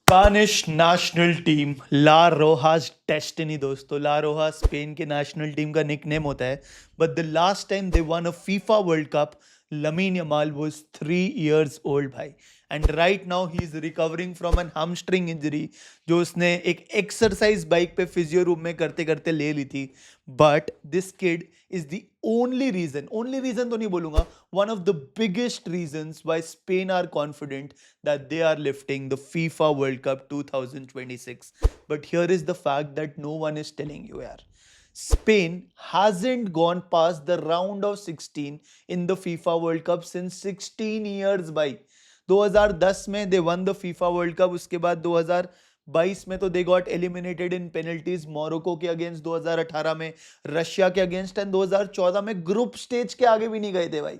Spanish national team La Rojas destiny दोस्तों। La Roja Spain के national team का nickname होता है। But the last time they won a FIFA world Cup, Lamine Yamal was 3 years old भाई। And right now he is recovering from an hamstring injury जो उसने एक exercise bike पे physio room में करते करते ले ली थी। But this kid is the only reason तो नहीं बोलूंगा, one of the biggest reasons why Spain are confident that they are lifting the FIFA World Cup 2026. But here is the fact that no one is telling you, yaar. Spain hasn't gone past the round of 16 in the FIFA World Cup since 16 years भाई। 2010 में they won the FIFA World Cup, उसके बाद 2022 में तो they got eliminated in penalties Morocco के against, 2018 में Russia के against, and 2014 में ग्रुप स्टेज के आगे भी नहीं गए थे भाई।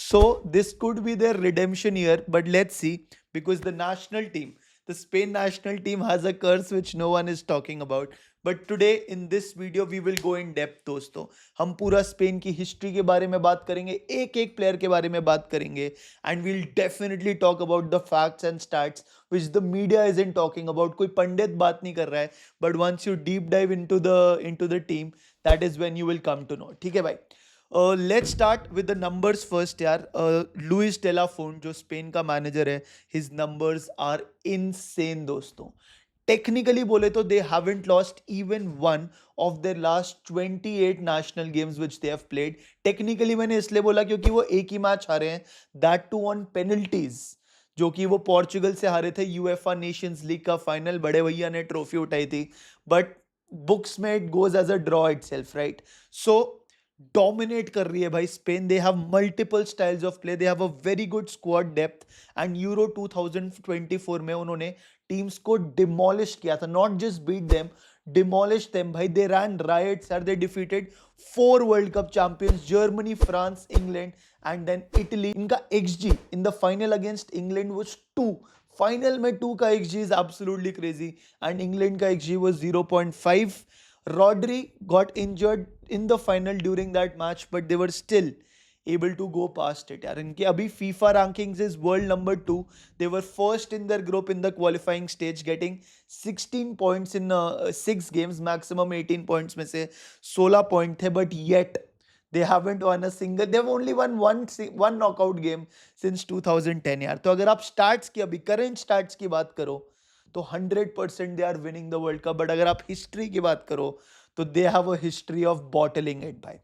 So this could be their redemption year, but let's see, because the national team, the Spain national team has a curse which no one is talking about. But today in this video we will go in depth दोस्तों। हम पूरा Spain की history के बारे में बात करेंगे, एक एक प्लेयर के बारे में बात करेंगे, and we'll definitely talk about the facts and stats which the media isn't talking about। कोई पंडित बात नहीं कर रहा है, but once you deep dive into the team, that is when you will come to know। ठीक है भाई। Let's start with the numbers first यार। लुइस टेलाफोन जो स्पेन का मैनेजर है, हिज नंबर्स आर इनसेन दोस्तों। टेक्निकली बोले तो they haven't lost even one of there last 28 national games which they have played. Technically मैंने इसलिए बोला क्योंकि वो एक ही मैच हारे हैं, दैट टू ऑन पेनल्टीज, जो कि वो पोर्चुगल से हारे थे यूएफए नेशंस लीग का फाइनल। बड़े भैया ने ट्रॉफी उठाई थी, बट बुक्स में it goes as a draw itself, right. So dominate कर रही है भाई Spain. They have multiple styles of play, they have a very good squad depth, and Euro 2024 में उन्होंने टीम्स को डिमोलिश किया था, not just beat them, demolish them भाई। They ran riots, are they defeated 4 world cup champions, Germany, France, England and then Italy. इनका xG in the final against England was 2। Final में 2 का xG is absolutely crazy, and England का xG was 0.5। Rodri got injured in the final during that match, but they were still able to go past it यार। इनके अभी FIFA rankings is world number 2। They were first in their group in the qualifying stage, getting 16 points in 6 games, maximum 18 points में से 16 point थे, but yet they haven't won a single, they've only won one knockout game since 2010 यार। तो अगर आप starts की, अभी current starts की बात करो तो 100% they are winning the world cup. But अगर आप हिस्ट्री की बात करो तो they have a history of bottling it भाई।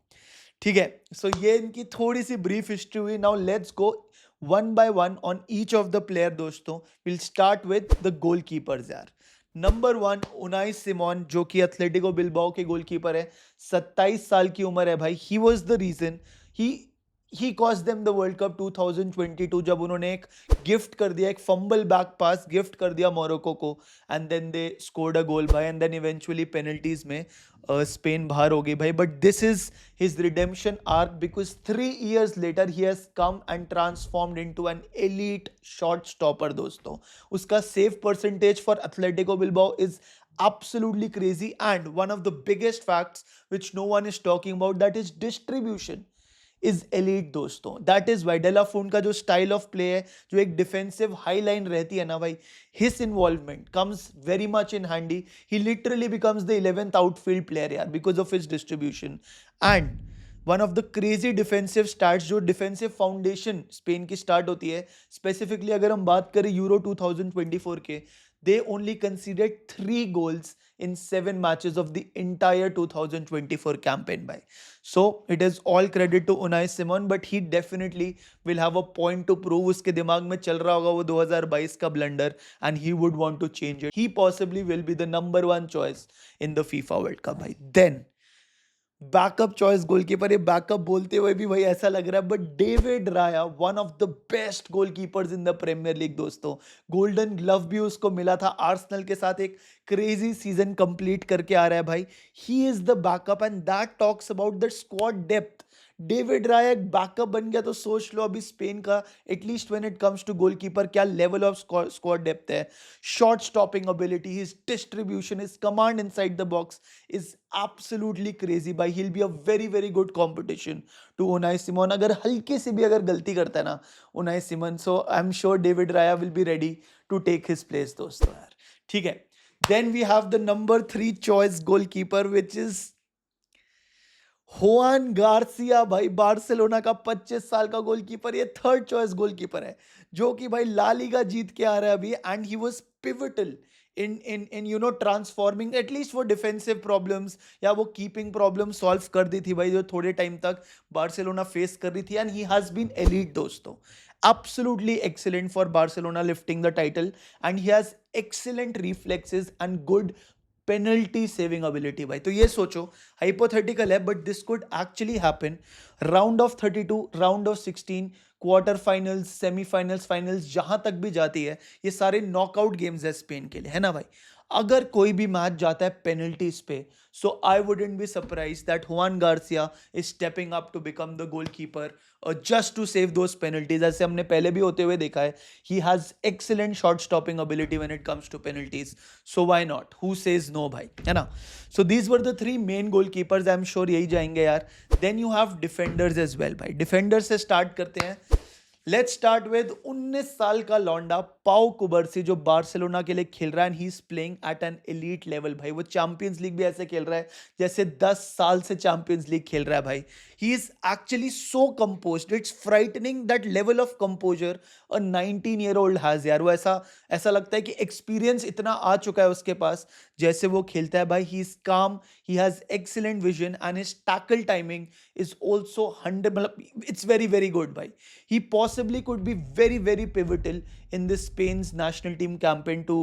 ठीक है, सो ये इनकी थोड़ी सी ब्रीफ हिस्ट्री हुई। Now let's go one by one on each of the player दोस्तों। Will start with the goalkeepers यार। नंबर 1 उनाई सिमोन, जो कि एथलेटिको बिलबाओ के गोलकीपर है। 27 साल की उम्र है भाई। He was the reason he cost them the world Cup 2022, जब उन्होंने एक गिफ्ट कर दिया, एक फंबल बैक पास गिफ्ट कर दिया मोरक्को को, and then they scored a goal भाई, एंड देन इवेंचुअली पेनल्टीज में स्पेन बाहर हो गई भाई। But this is his redemption arc, because 3 years later he has come and transformed into an elite shot stopper दोस्तों। उसका save percentage for Atletico Bilbao is absolutely crazy, and one of the biggest facts which no one is talking about, that is distribution is elite दोस्तों। That is why डेलाफोन का जो style of play है, जो एक defensive high line रहती है ना भाई, his involvement comes very much in handy. He literally becomes the 11th outfield player यार, because of his distribution. And one of the crazy defensive start, जो defensive foundation Spain की start होती है, specifically अगर हम बात करें यूरो 2024 के, they only conceded 3 goals in 7 matches of the entire 2024 campaign by. So it is all credit to Unai Simon, but he definitely will have a point to prove। उसके दिमाग में चल रहा होगा वो 2022 का blunder, and he would want to change it। He possibly will be the number 1 choice in the FIFA World Cup भाई। Then backup choice goalkeeper, ये बैकअप बोलते हुए भी भाई ऐसा लग रहा है, बट David Raya, one of the best goalkeepers in the Premier League दोस्तों। गोल्डन ग्लव भी उसको मिला था, आर्सेनल के साथ एक क्रेजी सीजन कंप्लीट करके आ रहा है भाई। ही is the backup, and that talks about the squad depth. David राया एक बैकअप बन गया तो सोच लो अभी स्पेन का, at least when it comes to goalkeeper, क्या लेवल ऑफ स्क्वाड डेप्थ है। Shot stopping ability, his distribution, his command inside the box is absolutely crazy भाई। He will be a very very good competition to Unai Simon. अगर हल्की से भी अगर गलती करता है ना Unai Simon, so I am sure David Raya will be ready to take his place दोस्तों यार। ठीक है. Then we have the number 3 choice goalkeeper, which is Hwan Garcia भाई. बार्सिलोना का 25 साल का गोलकीपर, ये थर्ड चॉइस गोलकीपर है, जो कि भाई ला लीगा जीत के आ रहा है अभी. And he was pivotal in you know transforming at least वो डिफेंसिव प्रॉब्लम्स या वो कीपिंग प्रॉब्लम सॉल्व कर दी थी भाई, जो थोड़े टाइम तक बार्सिलोना फेस कर रही थी. And he has been elite दोस्तों, absolutely excellent for Barcelona lifting the title, and he has excellent reflexes and good penalty saving ability भाई. तो ये सोचो, हाइपोथेटिकल है but this could actually happen. Round of 32, round of 16, quarter finals, semifinals, finals, जहां तक भी जाती है, ये सारे नॉकआउट गेम्स है स्पेन के लिए, है ना भाई. अगर कोई भी मैच जाता है पेनल्टीज पे, so I wouldn't be surprise that Juan Garcia is stepping up to become the goalkeeper just to save those penalties. ऐसे हमने पहले भी होते हुए देखा है. He has excellent shot stopping ability when it comes to penalties, so why not, who says no भाई, है ना. So these were the 3 main goalkeepers, I am sure यही जाएंगे यार. Then you have defenders as well भाई. Defender से start करते हैं. लेट्स स्टार्ट विद 19 साल का लौंडा पाउ कुबर्सी, जो बार्सिलोना के लिए खेल रहा है. And he is playing at N elite level भाई. वो चैंपियंस लीग भी ऐसे खेल रहा है जैसे 10 साल से चैंपियंस लीग खेल रहा है भाई. He is actually so composed, it's frightening that level of composer a 19-year-old has यार. वो ऐसा लगता है कि एक्सपीरियंस इतना आ चुका है उसके पास जैसे वो खेलता है भाई. ही इज काम, ही has excellent vision, and his tackle timing is also 100, मतलब it's very very good भाई. He possibly could be very very pivotal in this Spain's national team campaign to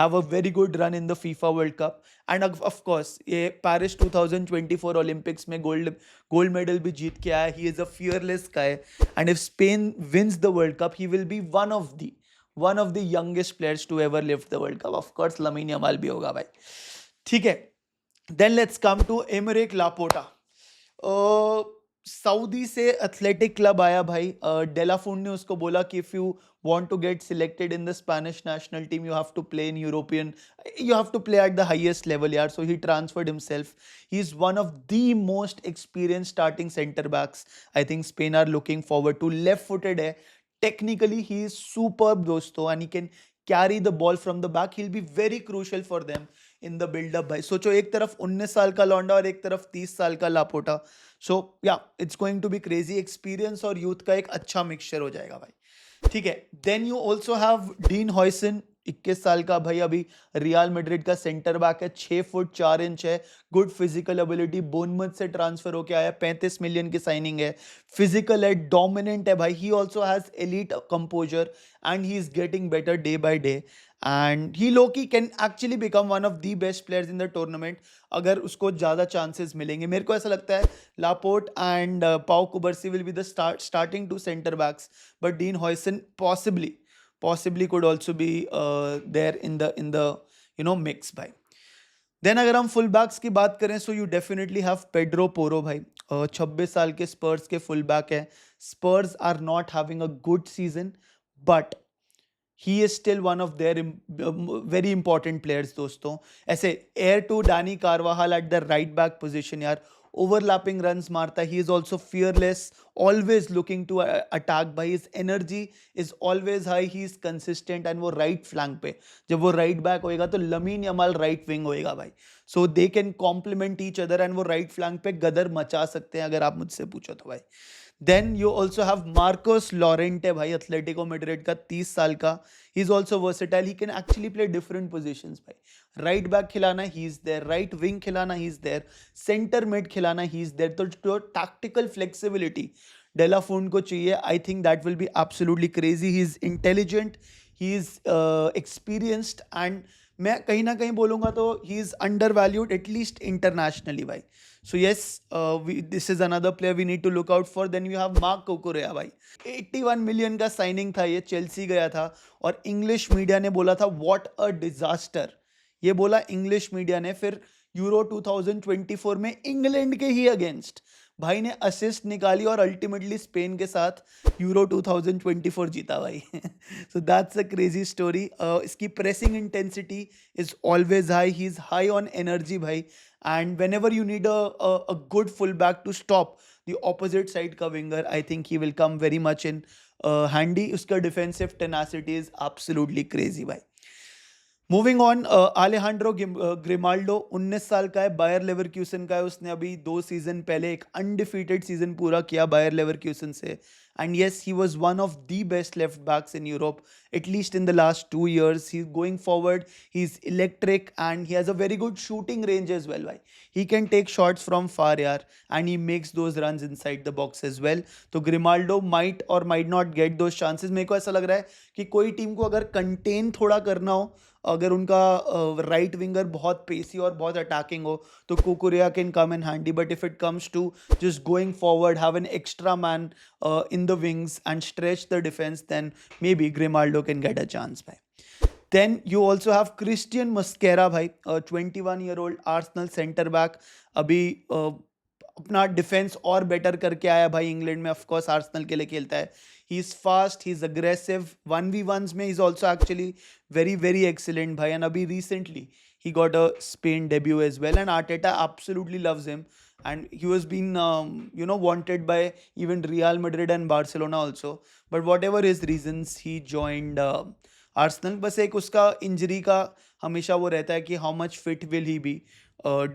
have a very good run in the FIFA World Cup. And of course ये Paris 2024 Olympics में gold medal भी जीत के आया. He is a fearless guy, and if Spain wins the World Cup, he will be one of the youngest players to ever lift the World Cup. Of course Lamine Yamal भी होगा भाई. ठीक है. Then let's come to Aymeric Laporta. Saudi से athletic club आया भाई. डेलाफोन ने उसको बोला कि if you want to get selected in the Spanish national team, you have to play in European, you have to play at the highest level yaar. So he transferred himself. He is one of the most experienced starting center backs I think Spain are looking forward to. Left footed hai, technically he is superb दोस्तों, and he can carry the ball from the back. He'll be very crucial for them in the buildup भाई. सोचो, एक तरफ 19 साल का लौंडा और एक तरफ 30 साल का लापोटा. So yeah it's going to be crazy. Experience और यूथ का एक अच्छा मिक्सचर हो जाएगा भाई. ठीक है. Then you also have Dean Huijsen, 21 साल का भाई, अभी रियल मैड्रिड का सेंटर बैक है. 6 फुट 4 इंच है, गुड फिजिकल एबिलिटी, बोर्नमथ से ट्रांसफर होके आया, 35 मिलियन की साइनिंग है. फिजिकल है, डोमिनेंट है भाई. ही also has elite composer and he is getting better day by day. And he Loki can actually become one of the best players in the tournament अगर उसको ज़्यादा चांसेस मिलेंगे. मेरे को ऐसा लगता है Laporte and Pau Cubarsi will be the starting two centre backs, but Dean Huijsen possibly could also be there in the mix भाई. देन अगर हम फुल बैक्स की बात करें, so you definitely have Pedro Porro भाई. 26 साल के Spurs के फुल बैक है. Spurs are not having a good season, but he is still one of their very important players दोस्तों. As heir to Dani कार्वाहाल eight the right back position यार. Overlapping runs मारता है. He is also fearless, always looking to attack भाई. His energy is always high, he is consistent. And वो right flank पे, जब वो right back होएगा तो लमीन यमाल राइट विंग होएगा भाई. So they can complement each other, and वो राइट फ्लैंक पे गदर मचा सकते हैं अगर आप मुझसे पूछो तो भाई. Then you also have Marcos Llorente भाई, एथलेटिको मैड्रिड का, 30 साल का. He is also versatile, he can actually play different positions भाई. राइट बैक खिलाना he is there, right wing खिलाना he is there, centre mid खिलाना ही इज देयर. तो tactical flexibility de la Fuente को चाहिए. I think that will be absolutely crazy. He is intelligent, he is experienced, and मैं कहीं ना कहीं बोलूंगा तो he is under valued at least internationally भाई. So yes, this is another player we need to look out for. Then you have Marc Cucurella भाई. 81 million का signing था, ये चेल्सी गया था, और इंग्लिश मीडिया ने बोला था व्हाट अ डिजास्टर. ये बोला इंग्लिश मीडिया ने. फिर यूरो 2024 में इंग्लैंड के ही अगेंस्ट भाई ने असिस्ट निकाली और अल्टीमेटली स्पेन के साथ यूरो 2024 जीता भाई. So that's a crazy story. इसकी pressing intensity is always high, he is high on energy भाई. And whenever you need a good fullback to stop the opposite side का winger, I think he will come very much in handy. उसका defensive tenacity is absolutely crazy भाई. Moving on, आलेहांड्रो Grimaldo 19 साल का है, buyer Leverkusen का है. उसने अभी 2 सीजन पहले एक अनडिफीटेड सीजन पूरा किया बायर लेवरक्यूसन से. And yes, he was one of the best left backs in Europe, at least in the last 2 years. He's going forward, he's electric, and he has a very good shooting range as well. Bhai, he can take shots from far, yaar, and he makes those runs inside the box as well. तो Grimaldo might or might not get those chances. मेरे को ऐसा लग रहा है कि कोई team को अगर कंटेन थोड़ा करना हो, अगर उनका राइट विंगर बहुत पेसी और बहुत अटैकिंग हो, तो Cucurella can come in handy. But if it comes to just going forward, have an extra man in the wings and stretch the defense, then maybe Grimaldo can get a chance. Bhai. Then you also have Christian Mosquera, bhai, a 21-year-old Arsenal center back. अभी अपना defence और better करके आया भाई England में. Of course Arsenal के लिए खेलता है. He is fast, he is aggressive, 1v1s में is also actually very very excellent भाई. एंड अभी recently he got a Spain debut as well, and Arteta absolutely loves him, and he was been wanted by even Real Madrid and Barcelona also, but whatever his reasons he joined Arsenal. बस एक उसका injury का हमेशा वो रहता है कि how much fit will he be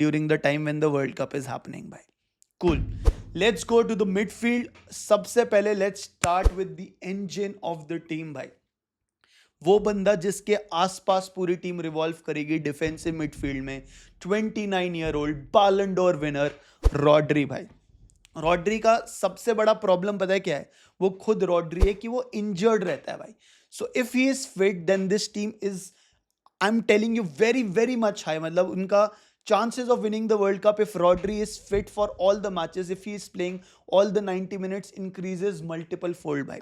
during the time when the World Cup is happening. भाई cool. Let's go to the midfield. सबसे पहले let's start with the engine of the team. भाई वो बंदा जिसके आसपास पूरी टीम रिवॉल्व करेगी डिफेंसिव मिडफील्ड में, 29-year-old बैलन डोर विनर रॉड्री. भाई रॉड्री का सबसे बड़ा प्रॉब्लम पता है क्या है? वो खुद रॉड्री है कि वो इंजर्ड रहता है भाई. So if he is fit then this team is, I am telling you, very very much high. मतलब उनका chances of winning the World Cup if Rodri is fit for all the matches, if he is playing all the 90 minutes, increases multiple fold. भाई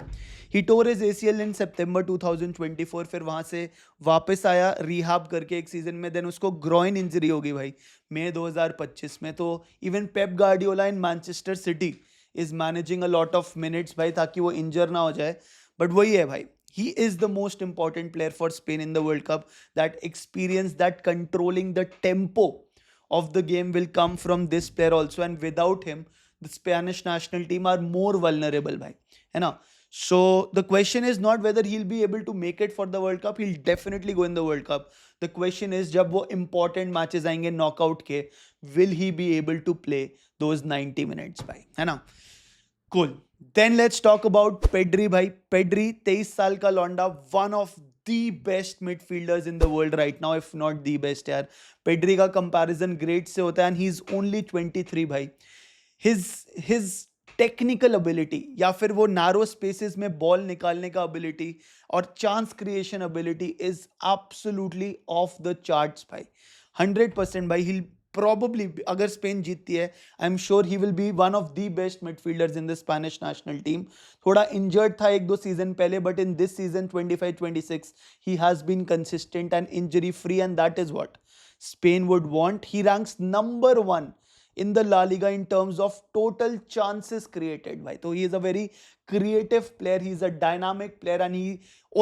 he tore his ACL in September 2024. फिर वहाँ से वापस आया rehab करके एक season में. Then उसको ग्रॉइन इंजरी होगी भाई मई 2025 में. तो even Pep Guardiola in Manchester city is managing a lot of minutes भाई, ताकि वो इंजर ना हो जाए. बट वही है भाई, he is the most important player for Spain in the World Cup. That experience, that controlling the tempo of the game will come from this player also, and without him the Spanish national team are more vulnerable bhai, है ना. So the question is not whether he'll be able to make it for the World Cup. He'll definitely go in the World Cup. The question is जब वो important matches आएंगे knockout के, will he be able to play those 90 minutes भाई, है ना. Cool. Then let's talk about Pedri भाई. Pedri 23 साल का लौंडा, one of the best midfielders in the world right now, if not the best यार. Pedri का comparison great से होता है, and he's only 23 भाई. His टेक्निकल एबिलिटी, या फिर वो नैरो स्पेसेस में बॉल निकालने का एबिलिटी और chance creation ability is absolutely off the charts भाई. 100% भाई. ही probably, अगर स्पेन जीतती है, I am sure he will be one of the best midfielders in the Spanish national team. थोड़ा इंजर्ड था 1-2 सीजन पहले, but in this season 25-26 he has been consistent and injury free, and that is what Spain would want. He ranks number 1 in the La Liga in terms of total chances created. Bhai. So he is a very creative player. He is a dynamic player, and he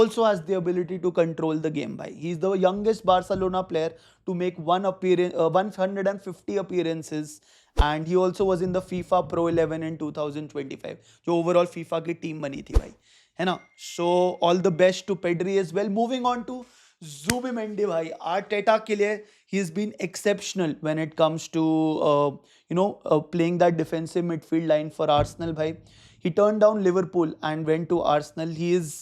also has the ability to control the game. Bhai. He is the youngest Barcelona player to make 150 appearances, and he also was in the FIFA Pro 11 in 2025. जो overall FIFA की team बनी थी भाई, है ना. So all the best to Pedri as well. Moving on to Zubimendi भाई, Arteta के लिए he has been exceptional when it comes to playing that defensive midfield line for Arsenal भाई. He turned down Liverpool and went to Arsenal. He is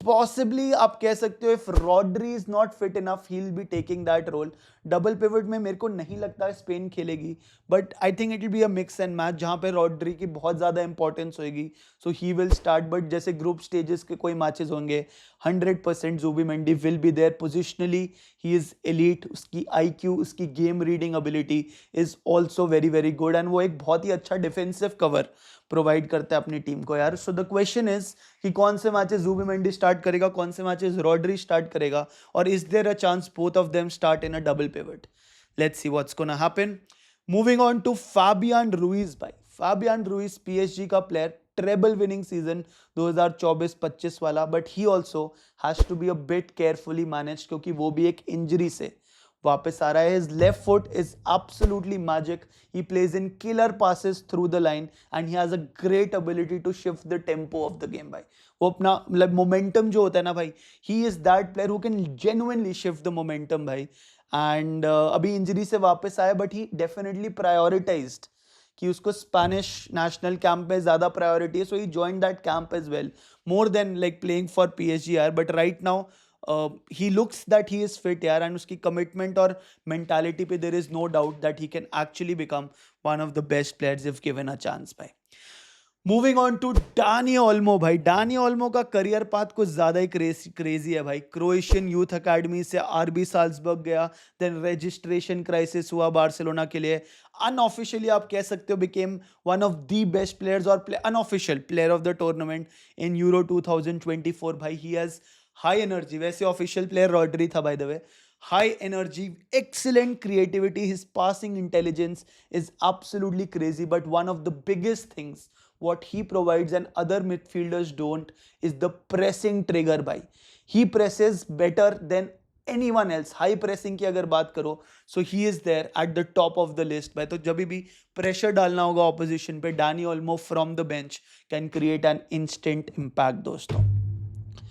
possibly, आप कह सकते हो, if Rodri is not fit enough, he'll be taking that role. Double pivot में मेरे को नहीं लगता स्पेन खेलेगी, but I think it will be a mix and match जहाँ पे रॉड्री की बहुत ज़्यादा इंपॉर्टेंस होगी. So he will start, but जैसे ग्रुप स्टेजेस के कोई मैचेस होंगे, 100% Zubimendi will be there. Positionally he is elite. उसकी IQ, उसकी game reading ability is also very very good, and वो एक बहुत ही अच्छा डिफेंसिव कवर प्रोवाइड करता है अपनी टीम को यार. सो द क्वेश्चन इज कि कौन से मैचेस जुबिमेंडी स्टार्ट करेगा, कौन से मैचेस रॉड्री स्टार्ट करेगा, और is there a chance both of them start in a double pivot. Let's see what's gonna happen. Moving on to Fabian Ruiz भाई. Fabian Ruiz PSG का player, treble winning season 2024-25 वाला, but he also has to be a bit carefully manage, क्योंकि वो भी एक injury से वापस आ रहा है. His left foot is absolutely magic. He plays in killer passes through the line and he has a great ability to shift the tempo of the game भाई. वो अपना मतलब मोमेंटम जो होता है ना भाई, he is that player who can genuinely shift the momentum भाई. एंड अभी इंजरी से वापस आया बट ही डेफिनेटली प्रायोरिटाइज्ड कि उसको स्पेनिश नेशनल कैंप में ज़्यादा प्रायोरिटी है, so he join that camp as well more than like playing for PSG यार. But right now he looks that he is fit यार, एंड उसकी commitment और mentality पे there is no doubt that he can actually become one of the best players if given a chance भाई. Moving on to Dani Olmo भाई. Dani Olmo का career path कुछ ज्यादा ही क्रेजी है भाई. क्रोएशियन यूथ अकेडमी से RB Salzburg गया, देन रजिस्ट्रेशन क्राइसिस हुआ बार्सिलोना के लिए. अनऑफिशियली आप कह सकते हो became one of the best players और unofficial player of the tournament in Euro 2024 भाई. He has high energy. वैसे ऑफिशियल प्लेयर रॉड्री था by the way. High energy, excellent creativity, his passing intelligence is absolutely crazy. But one of the biggest things what he provides and other midfielders don't is the pressing trigger by. He presses better than anyone else. High pressing की अगर बात करो, so he is there at the top of the list भाई. तो जब भी pressure डालना होगा opposition पे, Dani Olmo from the bench can create an instant impact दोस्तों.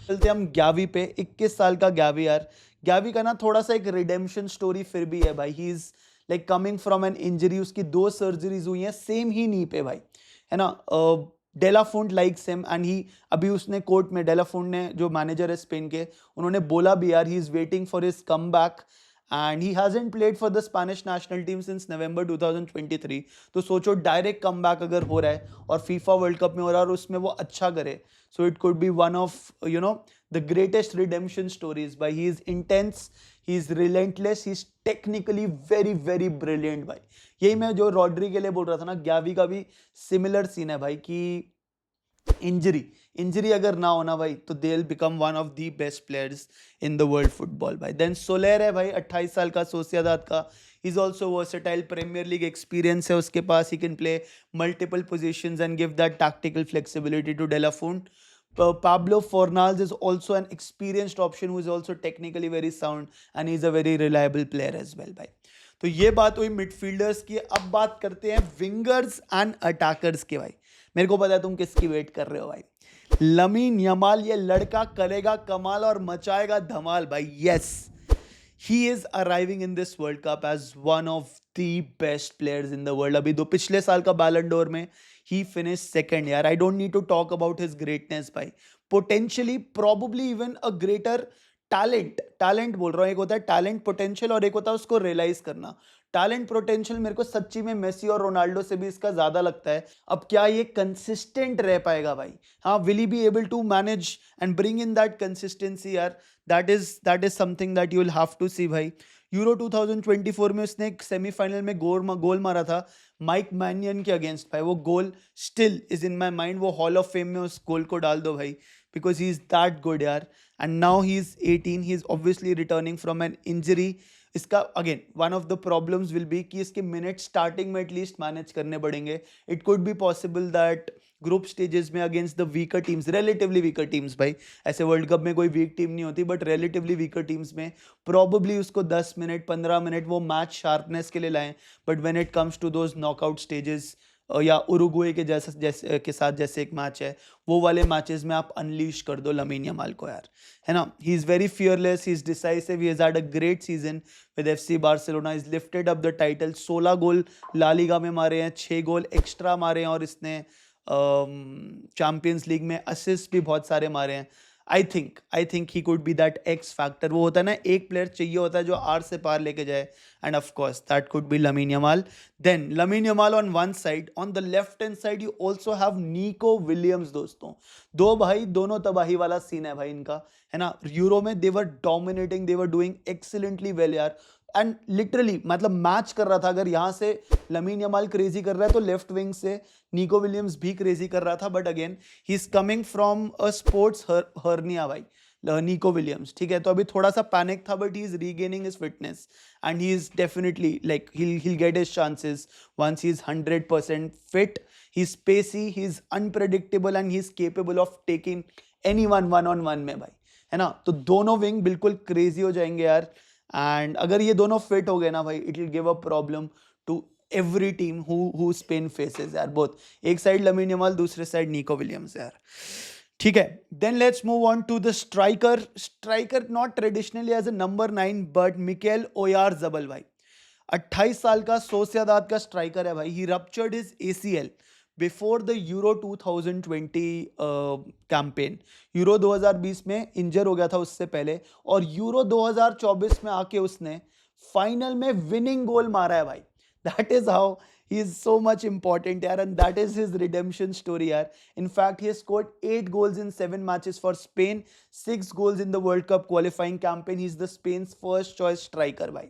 चलते हम गैवी पे. 21 साल का गैवी यार. गैवी का ना थोड़ा सा एक रिडेम्पशन स्टोरी फिर भी है भाई. He is like coming from an injury. उसकी 2 सर्जरीज हुई हैं सेम ही नी पे भाई, है ना. डेलाफोंट लाइक्स हिम एंड ही अभी उसने कोर्ट में, डेलाफोंट ने जो मैनेजर है स्पेन के, उन्होंने बोला भी यार he is waiting for his comeback and he hasn't played for the Spanish national team since November 2023. तो सोचो डायरेक्ट कम बैक अगर हो रहा है और फीफा वर्ल्ड कप में हो रहा है और उसमें वो अच्छा करे, so it could be one of the greatest redemption stories by. He is intense, he is relentless, he is technically very very brilliant भाई. यही मैं जो रॉड्री के लिए बोल रहा था ना, गैवी का भी सिमिलर सीन है भाई कि इंजरी अगर ना होना भाई तो they will become one of the best players in the world football भाई. देन सोलेर है भाई, 28 साल का, सोसिएदाद का. He's also versatile, Premier League experience है उसके पास. He can play multiple positions and give that tactical flexibility to De La Font. Pablo Fornals is also an experienced option who is also technically very sound and he's a very reliable player as well भाई. तो ये बात हुई midfielders की. अब बात करते हैं विंगर्स एंड अटैकर्स के भाई. मेरे को पता है तुम किसकी वेट कर रहे हो भाई. लमीन यमाल, ये लड़का करेगा कमाल और मचाएगा धमाल भाई. Yes, he is arriving in this World Cup as one of the best players in the world. अभी दो पिछले साल का बैलन डोर में he finished second यार. I don't need to talk about his greatness भाई. Potentially, probably even a greater talent बोल रहा हूँ. एक होता है talent potential और एक होता है उसको realize करना. टैलेंट पोटेंशियल मेरे को सच्ची में मेसी और रोनाल्डो से भी इसका ज्यादा लगता है. अब क्या ये कंसिस्टेंट रह पाएगा भाई? हाँ, will he be able to manage and bring in that consistency यार? That is something that you will have to see भाई. यूरो 2024 में उसने एक सेमीफाइनल में गोल मारा था माइक मैनियन के अगेंस्ट भाई. वो goal still is in my mind. वो हॉल ऑफ फेम में उस गोल को डाल दो भाई, because he is that good यार. And now he is 18. He is obviously returning from an injury. इसका again one of the problems will be कि इसके मिनट स्टार्टिंग में एटलीस्ट मैनेज करने पड़ेंगे. It could be possible that group stages में against the weaker teams, relatively weaker teams भाई, ऐसे world cup में कोई वीक टीम नहीं होती, बट रिलेटिवली वीकर टीम्स में प्रॉबली उसको 10 मिनट 15 मिनट वो मैच शार्पनेस के लिए लाएं. But when it comes to those knockout stages या उरुग्वे के जैसे के साथ जैसे एक मैच है, वो वाले मैचेस में आप अनलीश कर दो लमीन यमाल को यार, है ना. He is very fearless, he is decisive, he has had a great season with FC Barcelona. Is lifted up the title. 16 goal La Liga में मारे हैं, 6 गोल एक्स्ट्रा मारे हैं और इसने चैंपियंस लीग में असिस्ट भी बहुत सारे मारे हैं. I think he could be that x factor. वो होता है ना, एक प्लेयर चाहिए होता है जो आर से पार लेके जाए, and of course that could be Lamine Yamal. Then Lamine Yamal on one side, on the left hand side you also have Nico Williams दोस्तों. दो भाई, दोनों तबाही वाला सीन है भाई इनका, है ना. यूरो में they were dominating, they were doing excellently well यार. एंड लिटरली मतलब मैच कर रहा था. अगर यहाँ से लमीन यमाल क्रेजी कर रहा है तो लेफ्ट विंग से नीको विलियम्स भी क्रेजी कर रहा था. But again he is coming from a sports hernia भाई, नीको विलियम्स, ठीक है. तो अभी थोड़ा सा पैनिक था, but he is regaining his fitness and he is definitely like he'll get his chances once he is 100% fit. He's pacey, he's unpredictable and he's capable of taking anyone one on one में भाई, है ना. तो दोनों wing बिल्कुल crazy हो जाएंगे यार. एंड अगर ये दोनों फिट हो गए ना भाई, it will give a problem to every team who Spain faces यार, बोथ एक साइड लमीन यमाल, दूसरे साइड निको विलियम्स यार। ठीक है, then let's move on to the striker not traditionally as a number 9 but Mikel Oyarzabal भाई, 28 साल का Sociedad का स्ट्राइकर है भाई। He ruptured his ACL before the Euro 2020 campaign. Euro 2020 में इंजर हो गया था उससे पहले, और यूरो 2024 में आके उसने फाइनल में विनिंग गोल मारा है भाई। That is how he is so much important यार, and that is his redemption story यार। In fact, he has scored 8 goals in 7 matches for Spain, 6 goals in the World Cup qualifying campaign. He's the Spain's first choice striker भाई,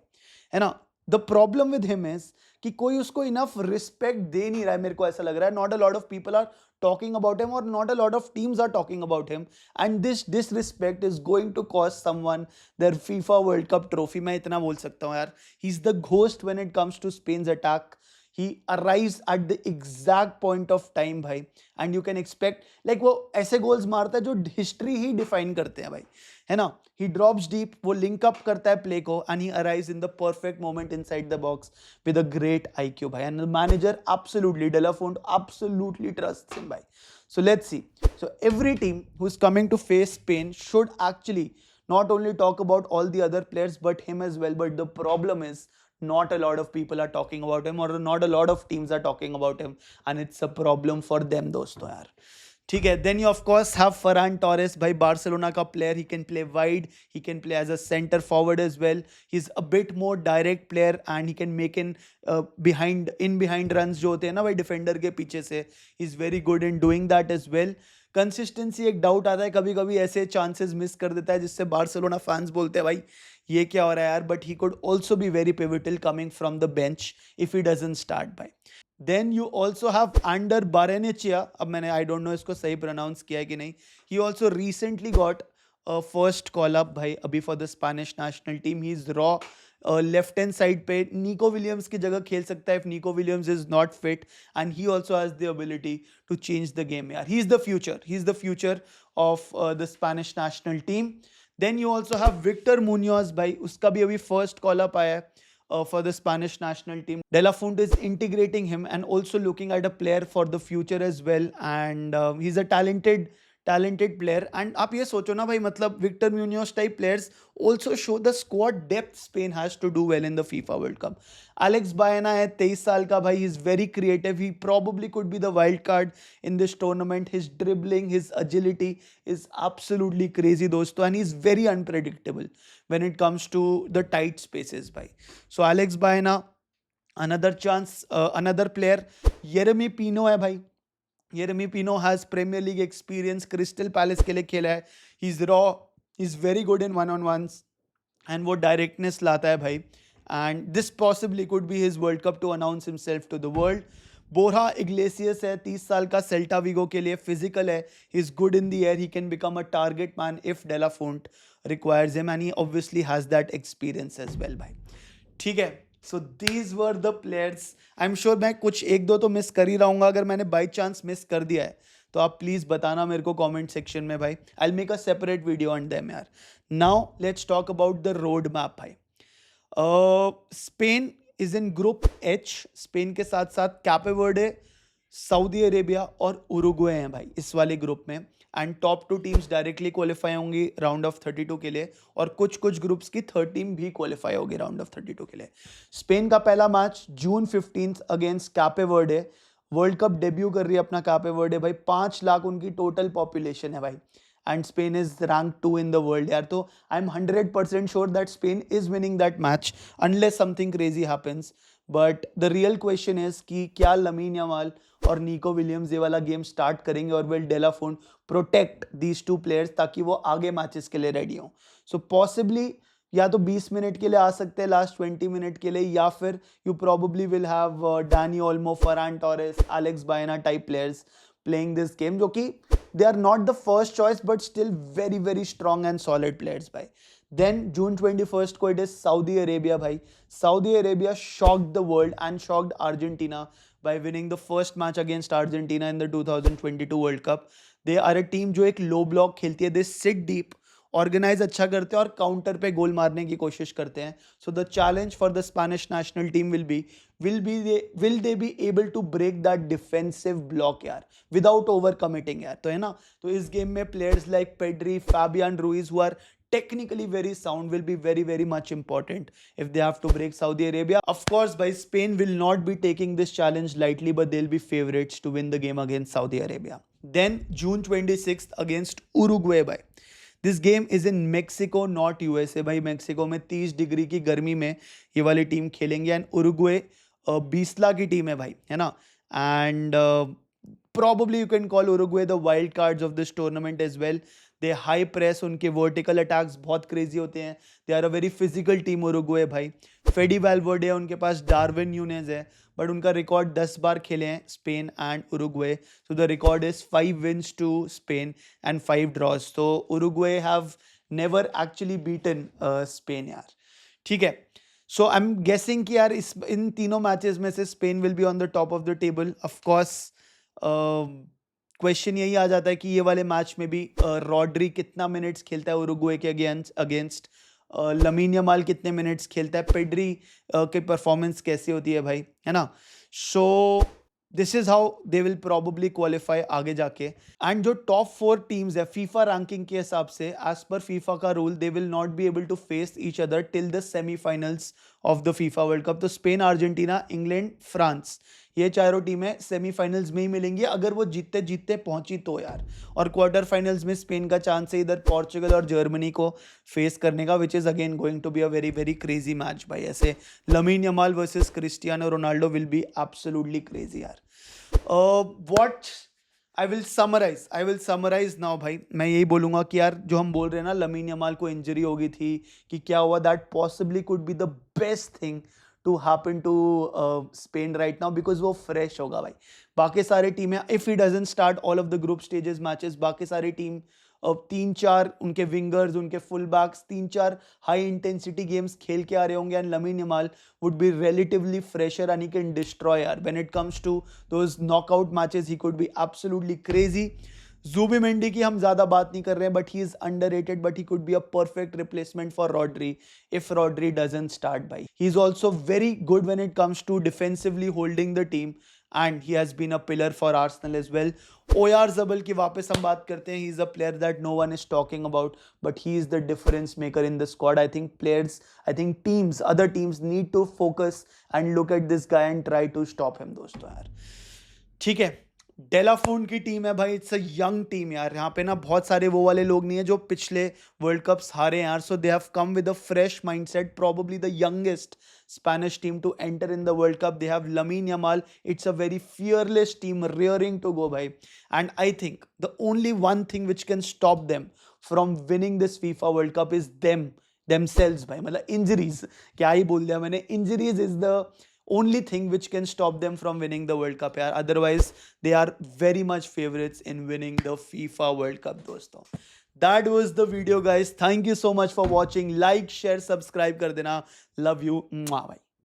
है ना। The problem with him is कि कोई उसको enough respect दे नहीं रहा है, मेरे को ऐसा लग रहा है। Not a lot of people are talking about him, और not a lot of teams are talking about him, and this disrespect is going to cost someone their FIFA world cup trophy. मैं इतना बोल सकता हूँ यार, he is the ghost when it comes to Spain's attack. He arrives at the exact point of time भाई, and you can expect like वो ऐसे goals मारता है जो हिस्ट्री ही डिफाइन करते हैं भाई, है ना। He drops deep, वो लिंक अप करता है प्ले को, and he arrives in the perfect moment inside the box with a great IQ भाई, and the manager absolutely, De La Fuente absolutely trusts him भाई. So let's see. So every team who's coming to face Spain should actually not only talk about all the other players but him as well. But the problem is not a lot of people are talking about him, or not a lot of teams are talking about him, and it's a problem for them दोस्तों यार। ठीक है, then you of course have Ferran Torres भाई, Barcelona का player. he can play wide, he can play as a center forward as well. he's a bit more direct player and he can make behind runs जो होते हैं ना भाई defender के पीछे से, he's very good in doing that as well. Consistency एक doubt आता है, कभी कभी ऐसे चांसेस मिस कर देता है जिससे बार्सिलोना फैंस बोलते हैं भाई ये क्या हो रहा है यार, but he could also be very pivotal coming from the bench if he doesn't start भाई। Then you also have Ander Barrenetxea, अब मैंने आई डोंट नो इसको सही प्रोनाउंस किया है कि नहीं। He also recently got first call up भाई अभी for the Spanish national team. He is raw left hand side पे निको विलियम्स की जगह खेल सकता है if Nico Williams is not fit, and he also has the ability to change the game यार। He is the future of the Spanish national team. Then you also have Victor Munoz भाई, उसका भी अभी first call up आया है for the Spanish national team. De La Fuente is integrating him and also looking at a player for the future as well, and he's a talented player. And आप ये सोचो ना भाई, मतलब Victor Munoz type players also show the squad depth Spain has to do well in the FIFA World Cup. Alex Baena है 23 साल का भाई, he's very creative, he probably could be the wild card in this tournament. His dribbling, his agility is absolutely crazy दोस्तों, and he's very unpredictable when it comes to the tight spaces भाई. So Alex Baena, another chance, another player. Yeremy Pino है भाई, Yeremy Pino has Premier League experience, crystal palace के लिए खेला है। he's raw, he's very good in one on ones, and वो directness लाता है भाई, and this possibly could be his World Cup to announce himself to the world. Bora Iglesias है 30 साल का, सेल्टा विगो के लिए, फिजिकल है, he is good in the air, he can become a target man if De La Fuente requires him, and he obviously has that experience as well भाई। ठीक है, सो these were the players. I am sure मैं कुछ एक दो तो miss कर ही रहूँगा, अगर मैंने बाई चांस मिस कर दिया है तो आप प्लीज़ बताना मेरे को कमेंट सेक्शन में भाई। I will make a separate video on them यार। Now let's talk about the road map भाई। Spain is in group H. Spain के साथ साथ कैपे वर्डे, सऊदी अरेबिया और उरुग्वे हैं भाई इस वाले ग्रुप में, and top 2 teams directly qualify होंगी राउंड ऑफ 32 के लिए, और कुछ ग्रुप्स की 3rd टीम भी क्वालिफाई होगी राउंड ऑफ 32 के लिए। स्पेन का पहला match June 15 against Cape Verde. World cup debut कर रही है अपना कैपे वर्डे भाई, 5 लाख उनकी टोटल पॉपुलेशन है भाई, and Spain is rank 2 in the world यार। तो I am 100% sure that Spain is winning that match unless something crazy happens. But the real question is कि क्या लमीन यमाल और निको विलियम्स ये वाला game start करेंगे, और will de la Fuente protect these 2 players ताकि वो आगे मैचेस के लिए रेडी हों। सो पॉसिबली या तो 20 मिनट के लिए आ सकते हैं लास्ट 20 मिनट के लिए, या फिर you probably will have Dani Olmo, Ferran Torres, Alex Baena type players playing this game, जो कि they are not the first choice but still very strong and solid players भाई। Then June 21st को it is Saudi Arabia भाई। Saudi Arabia shocked the world and shocked Argentina by winning the first match against Argentina in the 2022 World Cup. They are a team जो एक low block खेलती है, they sit deep, organise अच्छा करते हैं और counter पे गोल मारने की कोशिश करते हैं. So the challenge for the Spanish national team will they be able to break that defensive block यार विदाउट ओवर कमिटिंग यार. तो है ना, तो इस गेम में players like Pedri, Fabian Ruiz who are technically very sound will be very very much important if they have to break Saudi Arabia. Of course, by Spain will not be taking this challenge lightly, but they'll be favorites to win the game against Saudi Arabia. Then June 26th against Uruguay by. This game is in Mexico, not USA. भाई Mexico में 30 degree की गर्मी में ये वाली team खेलेंगे and Uruguay 20 lakh की team है भाई, है ना. And probably you can call Uruguay the wild cards of this tournament as well. They high press, उनके vertical attacks बहुत crazy होते हैं. They are a very physical team Uruguay भाई. फेडी वैल्वर्डे है उनके पास, डार्विन न्यूनेज है, बट उनका रिकॉर्ड 10 बार खेले हैं Spain and Uruguay. So the record is 5 wins to Spain and 5 draws. तो Uruguay have never actually beaten Spain यार. ठीक है, सो आई एम गेसिंग कि यार इन तीनों मैचेस में से Spain will be on the top of the table. Of course question यही आ जाता है कि ये वाले मैच में भी रॉड्री कितना मिनट्स खेलता है उरुग्वे के अगेंस्ट, लमीन यमाल कितने मिनट्स खेलता है, पेड्री की परफॉर्मेंस कैसी होती है भाई, है ना. So this is how they will probably qualify आगे जाके. एंड जो टॉप 4 टीम्स है फीफा रैंकिंग के हिसाब से, एज पर फीफा का rule, they will not be able to face each other till the semifinals of the FIFA world Cup. तो स्पेन, अर्जेंटीना, इंग्लैंड, फ्रांस, ये चारों टीमें सेमीफाइनल्स में ही मिलेंगी अगर वो जीतते जीतते पहुंची तो यार. और क्वार्टर फाइनल्स में स्पेन का चांस है इधर पोर्चुगल और जर्मनी को फेस करने का, which is again going to be a very very crazy match भाई. ऐसे Lamine Yamal versus Cristiano Ronaldo will be absolutely crazy यार. What I will summarize now भाई. मैं यही बोलूंगा कि यार जो हम बोल रहे हैं ना लमीन यमाल को इंजरी हो गई थी कि क्या हुआ, that possibly could be the best thing to happen to Spain right now because वो fresh होगा भाई. बाकी सारी टीमें if he doesn't start all of the group stages matches, बाकी सारी टीम 3-4 उनके विंगर्स, उनके full backs 3-4 high intensity games खेल के आ रहे होंगे and Lamine Yamal would be relatively fresher and he can destroy यार. When it comes to those knockout matches he could be absolutely crazy. Zubimendi की हम ज्यादा बात नहीं कर रहे हैं, but he is underrated, but he could be a perfect replacement for Rodri if Rodri doesn't start by. He is also very good when it comes to defensively holding the team and he has been a pillar for Arsenal as well. Oyarzabal की वापस हम बात करते हैं. He is a player that no one is talking about, but he is the difference maker in the squad. I think teams, other teams need to focus and look at this guy and try to stop him दोस्तों यार. ठीक है, डेलाफोन की team है भाई. It's a young team यार. यहाँ पे ना बहुत सारे वो वाले लोग नहीं है जो पिछले वर्ल्ड कप्स हारे हैं यार. So they have come with a fresh mindset, probably the youngest Spanish team to enter in the world cup. They have Lamine Yamal. It's a very fearless team, raring to go भाई. And I think the only one thing which can stop them from winning this FIFA world cup is themselves भाई. मतलब injuries, क्या ही बोल दिया मैंने, injuries is the only thing which can stop them from winning the World Cup यार. Otherwise they are very much favorites in winning the FIFA World Cup दोस्तों. That was the video guys. Thank you so much for watching. Like, share, subscribe कर देना. Love you. भाई.